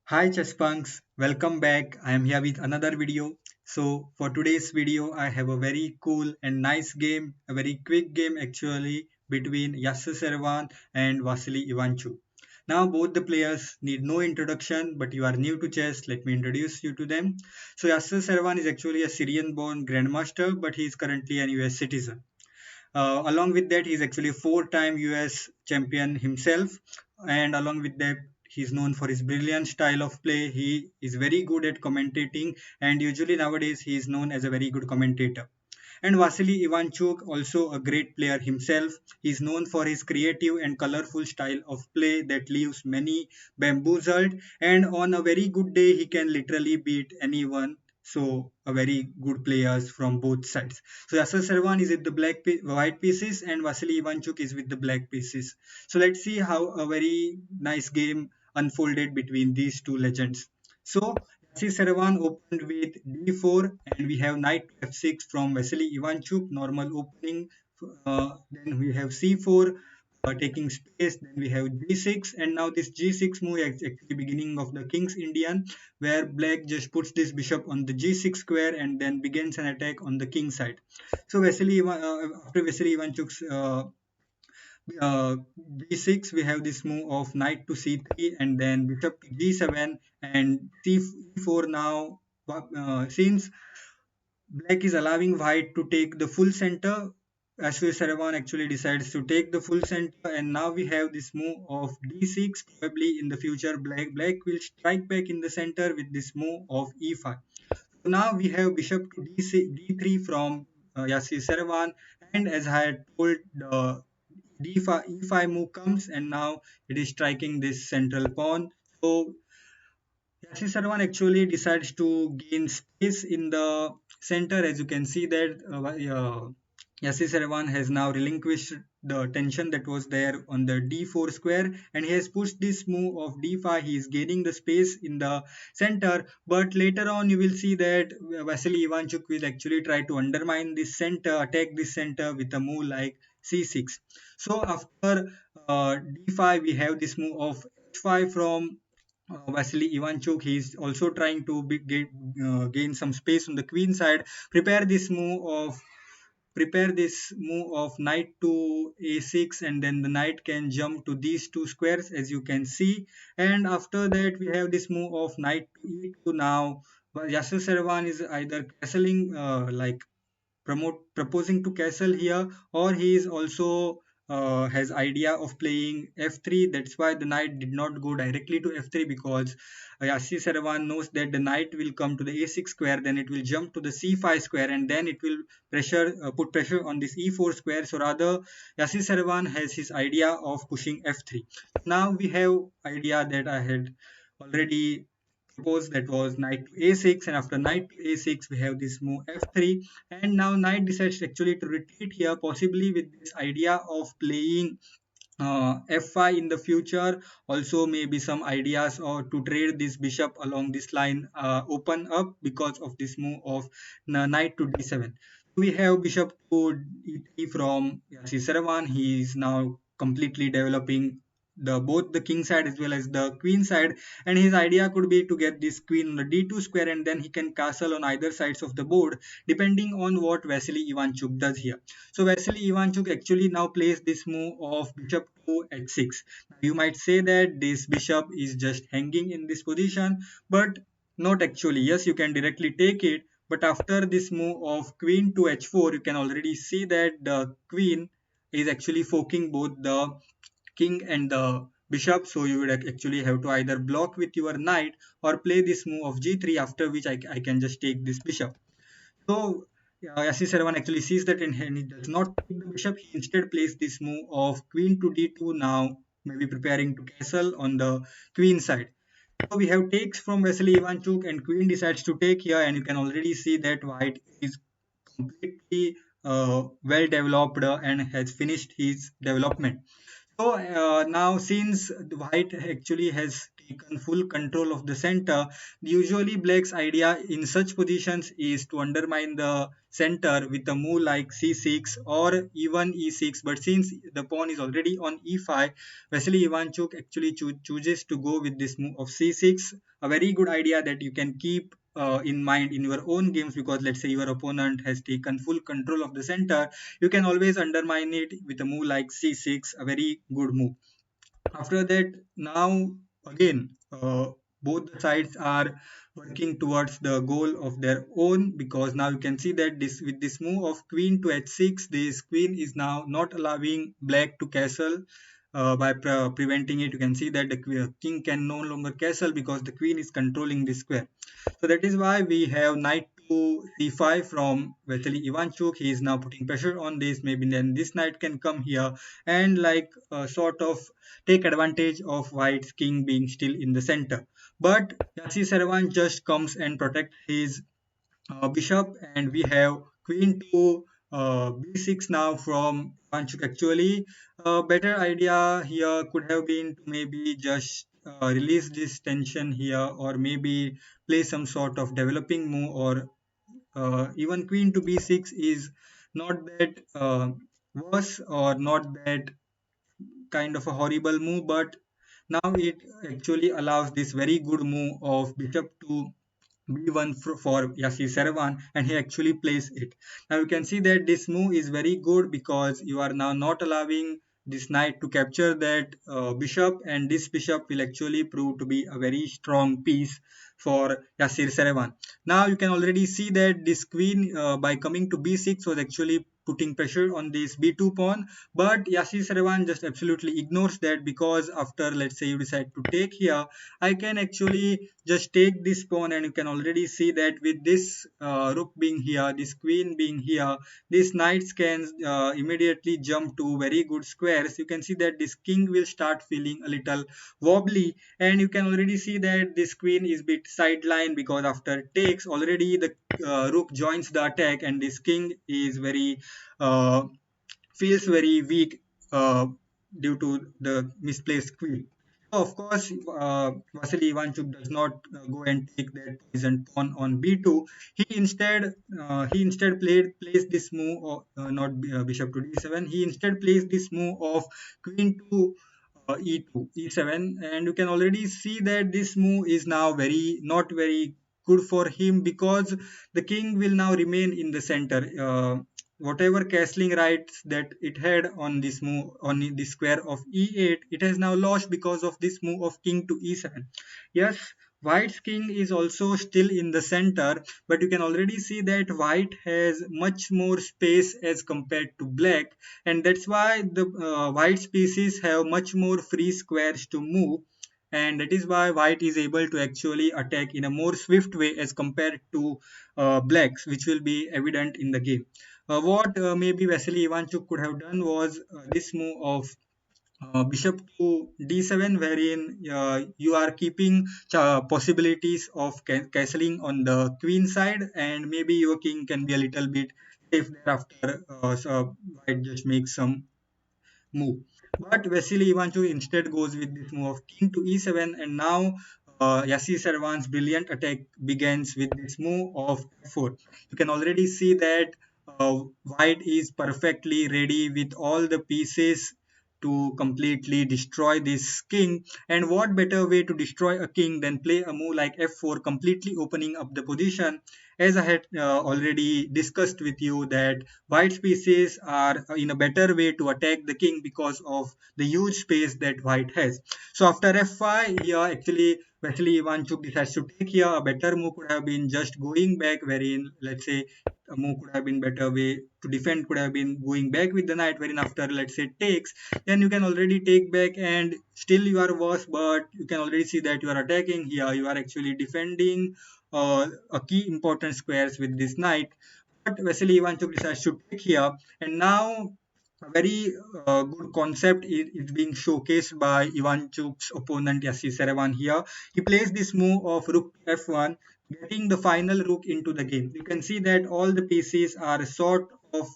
Hi Chesspunks, welcome back. I am here with another video. So for today's video, I have a very cool and nice game, a very quick game actually between Yasser Seirawan and Vassily Ivanchuk. Now both the players need no introduction, but you are new to chess. Let me introduce you to them. So Yasser Seirawan is actually a Syrian-born grandmaster, but he is currently an US citizen. Along with that, he's actually a four-time US champion himself, and along with that, he's known for his brilliant style of play. He is very good at commentating, and usually nowadays he is known as a very good commentator. And Vasily Ivanchuk, also a great player himself, is known for his creative and colorful style of play that leaves many bamboozled. And on a very good day, he can literally beat anyone. So, a very good players from both sides. So, Yasser Sarwan is with the white pieces, and Vasily Ivanchuk is with the black pieces. So, let's see how a very nice game unfolded between these two legends. So, Seirawan opened with d4 and we have knight to f6 from Vasily Ivanchuk, normal opening. Then we have c4 taking space. Then we have g6 and now this g6 move is actually beginning of the King's Indian where black just puts this bishop on the g6 square and then begins an attack on the king side. So after Vasily Ivanchuk's uh, b6 we have this move of knight to c3 and then bishop to g7 and c4 now since black is allowing white to take the full center. Ashwin Saravan actually decides to take the full center, and now we have this move of d6. Probably in the future, black will strike back in the center with this move of e5. So now we have bishop to d3 from Yasir Saravan, and as I had told, the d5 e5 move comes, and now it is striking this central pawn. So Yashi Sarwan actually decides to gain space in the center. As you can see that Yashi Sarwan has now relinquished the tension that was there on the d4 square and he has pushed this move of d5. He is gaining the space in the center. But later on you will see that Vasily Ivanchuk will actually try to undermine this center, attack this center with a move like c6. So after d5 we have this move of h5 from Vasily Ivanchuk. He's also trying to gain some space on the queen side. Prepare this move of knight to a6 and then the knight can jump to these two squares as you can see. And after that we have this move of knight to e2 now. But Yasser Servan is either castling proposing to castle here or he is also has idea of playing f3. That's why the knight did not go directly to f3 because Yassi Saravan knows that the knight will come to the a6 square, then it will jump to the c5 square and then it will put pressure on this e4 square. So rather Yassi Saravan has his idea of pushing f3. Now we have idea that I had already proposed, that was knight to a6, and after knight to a6 we have this move f3, and now knight decides actually to retreat here, possibly with this idea of playing f5 in the future. Also maybe some ideas or to trade this bishop along this line open up because of this move of knight to d7. We have bishop to e3 from Caesar. He is now completely developing the both the king side as well as the queen side, and his idea could be to get this queen on the d2 square and then he can castle on either sides of the board depending on what Vasily Ivanchuk does here. So Vasily Ivanchuk actually now plays this move of bishop to h6. Now you might say that this bishop is just hanging in this position, but not actually. Yes, you can directly take it, but after this move of queen to h4, you can already see that the queen is actually forking both the king and the bishop. So you would actually have to either block with your knight or play this move of g3, after which I can just take this bishop. So Yassi Servan actually sees that and he does not take the bishop. He instead plays this move of queen to d2 now, maybe preparing to castle on the queen side. So we have takes from Vasily Ivanchuk and queen decides to take here, and you can already see that white is completely well developed and has finished his development. So now since the white actually has taken full control of the center. Usually, Black's idea in such positions is to undermine the center with a move like c6 or even e6. But since the pawn is already on e5, Vasily Ivanchuk actually chooses to go with this move of c6. A very good idea that you can keep in mind in your own games, because let's say your opponent has taken full control of the center, you can always undermine it with a move like c6, a very good move. After that, now again, both the sides are working towards the goal of their own, because now you can see that this with this move of queen to h6, this queen is now not allowing black to castle. By preventing it, you can see that the king can no longer castle because the queen is controlling the square. So that is why we have knight to c5 from Vasily Ivanchuk. He is now putting pressure on this. Maybe then this knight can come here and like sort of take advantage of white's king being still in the center. But Yassi Seirawan just comes and protect his bishop, and we have queen to b6 now from Ivanchuk. Actually, a better idea here could have been to maybe just release this tension here, or maybe play some sort of developing move, or even queen to b6 is not that worse or not that kind of a horrible move, but now it actually allows this very good move of bishop to b1 for Yassi Seirawan, and he actually plays it. Now you can see that this move is very good because you are now not allowing this knight to capture that bishop, and this bishop will actually prove to be a very strong piece for Yasser Seirawan. Now you can already see that this queen by coming to b6 was actually putting pressure on this b2 pawn, but Yasser Seirawan just absolutely ignores that, because after, let's say, you decide to take here, I can actually just take this pawn, and you can already see that with this rook being here, this queen being here, these knights can immediately jump to very good squares. You can see that this king will start feeling a little wobbly, and you can already see that this queen is bit sidelined, because after takes already the rook joins the attack, and this king is very uh, feels very weak due to the misplaced queen. So of course, Vasily Ivanchuk does not go and take that poisoned pawn on b2. He instead plays this move of not bishop to d7. He instead plays this move of queen to e2, e7, and you can already see that this move is now very not very good for him, because the king will now remain in the center. Whatever castling rights that it had on this move on the square of e8, it has now lost because of this move of king to e7. Yes, white's king is also still in the center, but you can already see that white has much more space as compared to black, and that's why the white pieces have much more free squares to move, and that is why white is able to actually attack in a more swift way as compared to blacks, which will be evident in the game. What maybe Vasily Ivanchuk could have done was this move of bishop to d7, wherein you are keeping possibilities of castling on the queen side, and maybe your king can be a little bit safe thereafter. So white just makes some move. But Vasily Ivanchuk instead goes with this move of king to e7, and now Yassi Servan's brilliant attack begins with this move of f4. You can already see that white is perfectly ready with all the pieces to completely destroy this king. And what better way to destroy a king than play a move like f4, completely opening up the position. As I had already discussed with you, that white's pieces are in a better way to attack the king because of the huge space that white has. So after f5, here actually Vasily Ivanchuk decides to take here. A better move could have been just going back, wherein, let's say, a move could have been better way to defend could have been going back with the knight, wherein after, let's say, takes, then you can already take back and still you are worse, but you can already see that you are attacking here, you are actually defending a key important squares with this knight. But Vasily Ivanchuk decides to take here, and now a very good concept is being showcased by Ivanchuk's opponent Yassi Seirawan here. He plays this move of rook to f1, getting the final rook into the game. You can see that all the pieces are sort of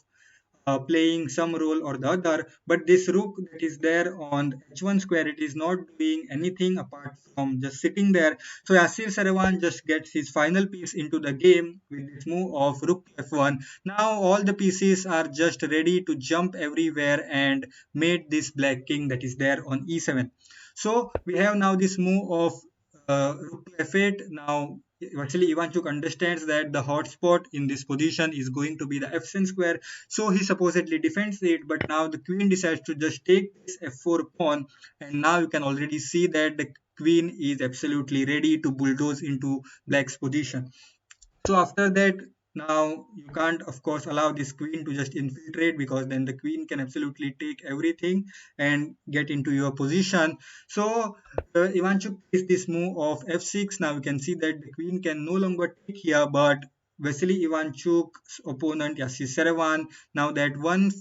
playing some role or the other. But this rook that is there on the h1 square, it is not doing anything apart from just sitting there. So Yasser Seirawan just gets his final piece into the game with this move of rook f1. Now all the pieces are just ready to jump everywhere and mate this black king that is there on e7. So we have now this move of rook to f8. Now actually Ivanchuk understands that the hotspot in this position is going to be the f7 square, so he supposedly defends it, but now the queen decides to just take this f4 pawn, and now you can already see that the queen is absolutely ready to bulldoze into black's position. So after that, now you can't of course allow this queen to just infiltrate, because then the queen can absolutely take everything and get into your position. So Ivanchuk plays this move of f6. Now you can see that the queen can no longer take here, but Vasily Ivanchuk's opponent Yasser Seirawan, now that one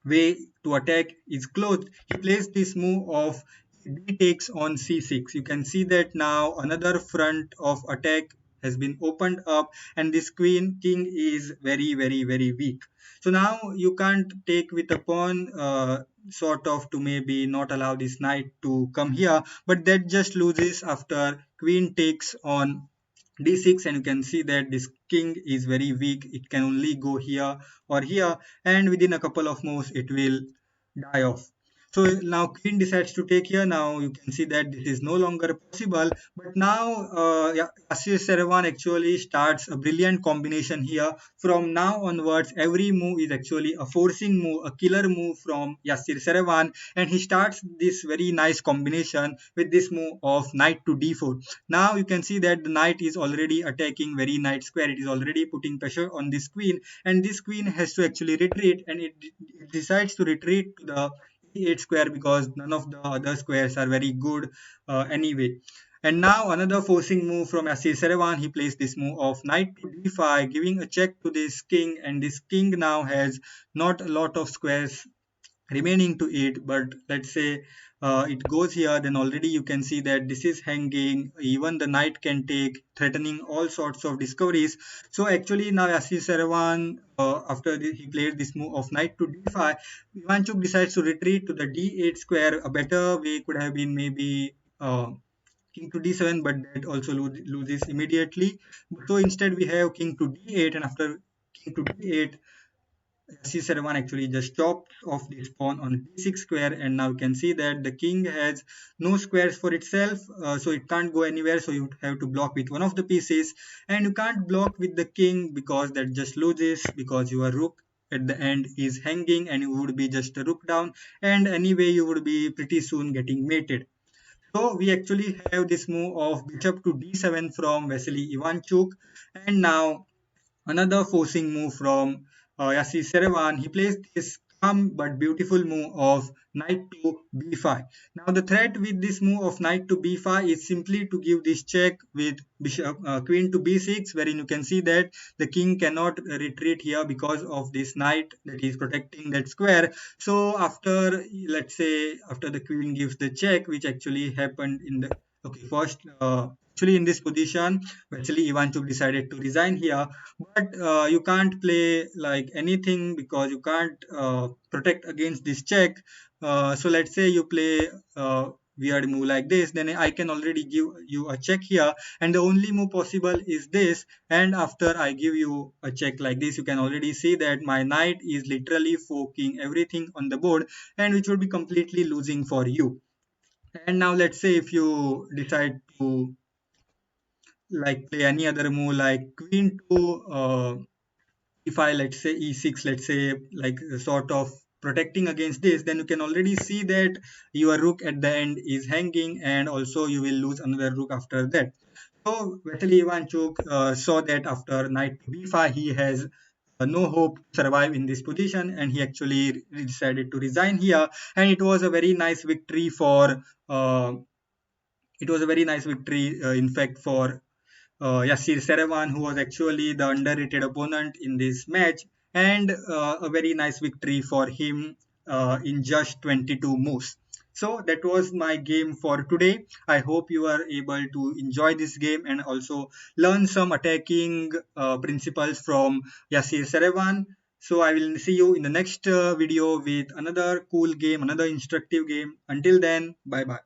way to attack is closed, he plays this move of d takes on c6. You can see that now another front of attack has been opened up, and this queen king is very weak. So now you can't take with a pawn, sort of to maybe not allow this knight to come here, but that just loses after queen takes on d6, and you can see that this king is very weak. It can only go here or here, and within a couple of moves it will die off. So now queen decides to take here. Now you can see that this is no longer possible, but now Yasser Seirawan actually starts a brilliant combination here. From now onwards, every move is actually a forcing move, a killer move from Yasser Seirawan, and he starts this very nice combination with this move of knight to d4. Now you can see that the knight is already attacking very knight square. It is already putting pressure on this queen, and this queen has to actually retreat, and it decides to retreat to the e8 square, because none of the other squares are very good anyway. And now another forcing move from Yasser Seirawan. He plays this move of knight to d5, giving a check to this king, and this king now has not a lot of squares remaining to it, but let's say it goes here, then already you can see that this is hanging. Even the knight can take, threatening all sorts of discoveries. So actually now Yasser Seirawan, after he played this move of knight to d5, Ivanchuk decides to retreat to the d8 square. A better way could have been maybe king to d7, but that also loses immediately. So instead we have king to d8, and after king to d8, C7 actually just chops off this pawn on d6 square, and now you can see that the king has no squares for itself, so it can't go anywhere, so you have to block with one of the pieces, and you can't block with the king because that just loses, because your rook at the end is hanging and you would be just a rook down, and anyway you would be pretty soon getting mated. So we actually have this move of bishop to d7 from Vasily Ivanchuk, and now another forcing move from Yasser Seirawan. He plays this calm but beautiful move of knight to b5. Now the threat with this move of knight to b5 is simply to give this check with bishop queen to b6, wherein you can see that the king cannot retreat here because of this knight that is protecting that square. So after, let's say, after the queen gives the check, which actually happened in the first, actually in this position, actually Ivanchuk decided to resign here, but you can't play like anything because you can't protect against this check. So let's say you play weird move like this, then I can already give you a check here, and the only move possible is this. And after I give you a check like this, you can already see that my knight is literally forking everything on the board, and which would be completely losing for you. And now let's say if you decide to like play any other move like queen to if I, let's say, e6, let's say, like sort of protecting against this, then you can already see that your rook at the end is hanging, and also you will lose another rook after that. So Vasily Ivanchuk saw that after knight to b5 he has no hope to survive in this position, and he actually decided to resign here. And it was a very nice victory for in fact, for Yasser Seirawan, who was actually the underrated opponent in this match, and a very nice victory for him in just 22 moves. So that was my game for today. I hope you are able to enjoy this game and also learn some attacking principles from Yasser Seirawan. So I will see you in the next video with another cool game, another instructive game. Until then, bye bye.